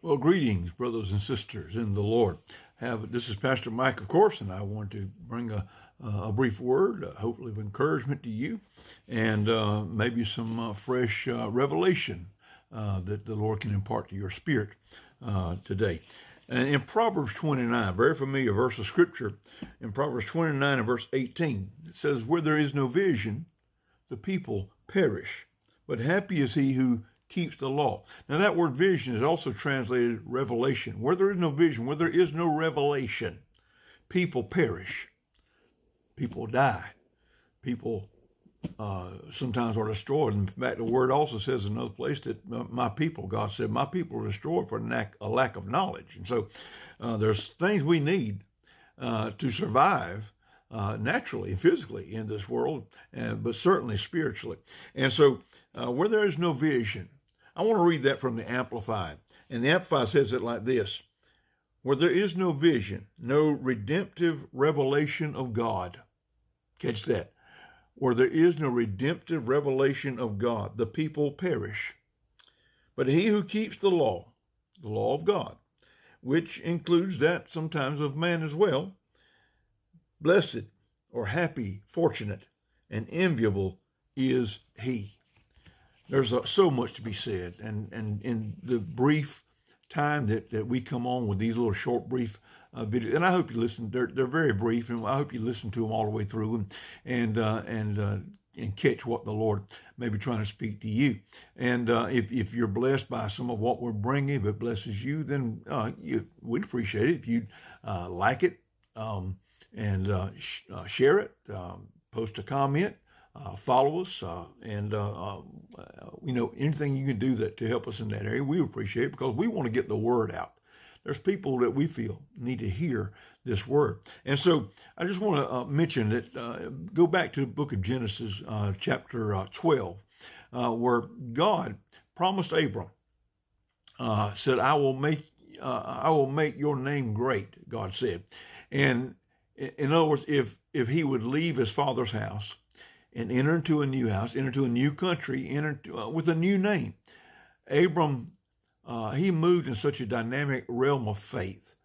Well, greetings, brothers and sisters in the Lord. This is Pastor Mike, of course, and I want to bring a brief word, hopefully of encouragement to you, and maybe some fresh revelation that the Lord can impart to your spirit today. And in Proverbs 29, very familiar verse of Scripture, in Proverbs 29 and verse 18, it says, "Where there is no vision, the people perish, but happy is he who keeps the law." Now that word vision is also translated revelation. Where there is no vision, where there is no revelation, people perish. People die. People sometimes are destroyed. In fact, the word also says in another place that my people, God said, my people are destroyed for a lack of knowledge. And so there's things we need to survive naturally and physically in this world, but certainly spiritually. And so where there is no vision, I want to read that from the Amplified. And the Amplified says it like this: "Where there is no vision, no redemptive revelation of God." Catch that. Where there is no redemptive revelation of God, the people perish. "But he who keeps the law of God," which includes that sometimes of man as well, "blessed or happy, fortunate, and enviable is he." There's so much to be said, and in the brief time that we come on with these little short, brief videos, and I hope you listen. They're very brief, and I hope you listen to them all the way through and catch what the Lord may be trying to speak to you. And if you're blessed by some of what we're bringing, if it blesses you, then we'd appreciate it if you'd like it and share it, post a comment. Follow us, and anything you can do to help us in that area, we appreciate it, because we want to get the word out. There's people that we feel need to hear this word. And so I just want to mention that, go back to the book of Genesis, chapter 12, where God promised Abram, said, I will make your name great, God said. And in other words, if he would leave his father's house and enter into a new house, enter into a new country, with a new name. Abram, he moved in such a dynamic realm of faith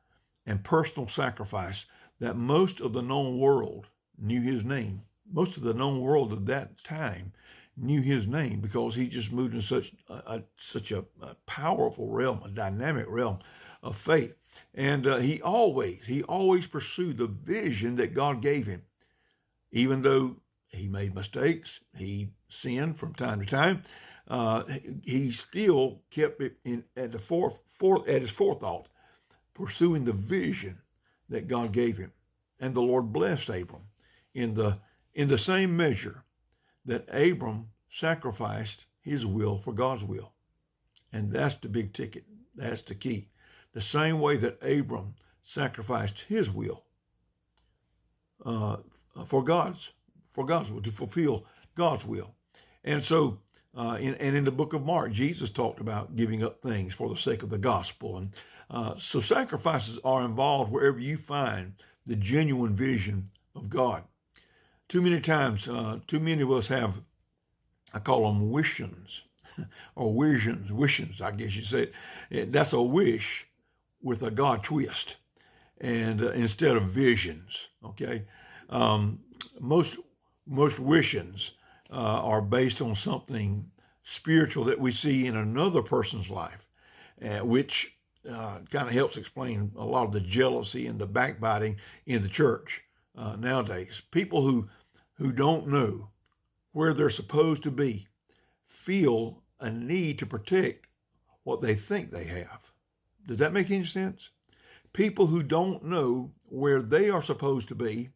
and personal sacrifice that most of the known world knew his name. Most of the known world of that time knew his name, because he just moved in such a powerful realm, a dynamic realm of faith. And he always pursued the vision that God gave him, even though he made mistakes, he sinned from time to time. He still kept it at his forethought, pursuing the vision that God gave him. And the Lord blessed Abram in the same measure that Abram sacrificed his will for God's will. And that's the big ticket. That's the key. The same way that Abram sacrificed his will for God's will, to fulfill God's will. And so in the book of Mark, Jesus talked about giving up things for the sake of the gospel. And so sacrifices are involved wherever you find the genuine vision of God. Too many times, too many of us have, I call them wishings, or visions, I guess you say. That's a wish with a God twist, and instead of visions, okay? Most wishings are based on something spiritual that we see in another person's life, which kind of helps explain a lot of the jealousy and the backbiting in the church nowadays. People who don't know where they're supposed to be feel a need to protect what they think they have. Does that make any sense? People who don't know where they are supposed to be,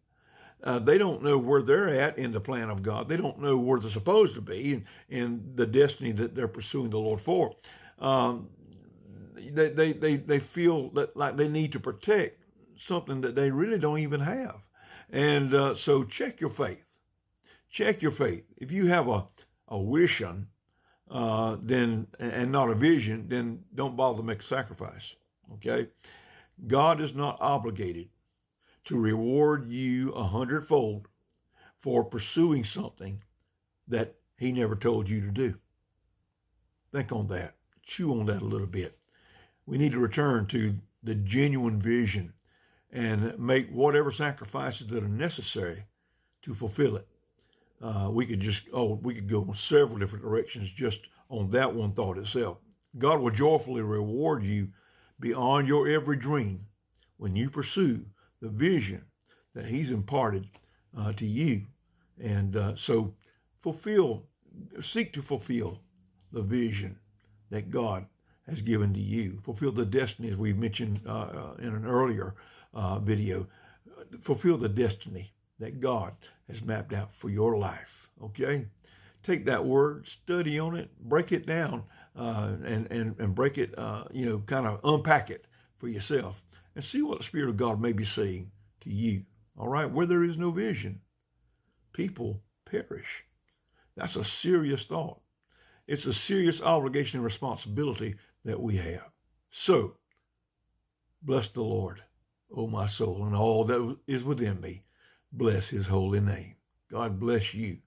they don't know where they're at in the plan of God. They don't know where they're supposed to be in the destiny that they're pursuing the Lord for. They feel that like they need to protect something that they really don't even have. And so check your faith. Check your faith. If you have a vision, then and not a vision, then don't bother to make a sacrifice. Okay? God is not obligated to reward you 100-fold for pursuing something that he never told you to do. Think on that. Chew on that a little bit. We need to return to the genuine vision and make whatever sacrifices that are necessary to fulfill it. We could go in several different directions just on that one thought itself. God will joyfully reward you beyond your every dream when you pursue the vision that He's imparted to you. And so seek to fulfill the vision that God has given to you. Fulfill the destiny, as we mentioned in an earlier video. Fulfill the destiny that God has mapped out for your life. Okay? Take that word, study on it, break it down, and break it, kind of unpack it for yourself and see what the Spirit of God may be saying to you. All right? Where there is no vision, people perish. That's a serious thought. It's a serious obligation and responsibility that we have. So, bless the Lord, O my soul, and all that is within me. Bless His holy name. God bless you.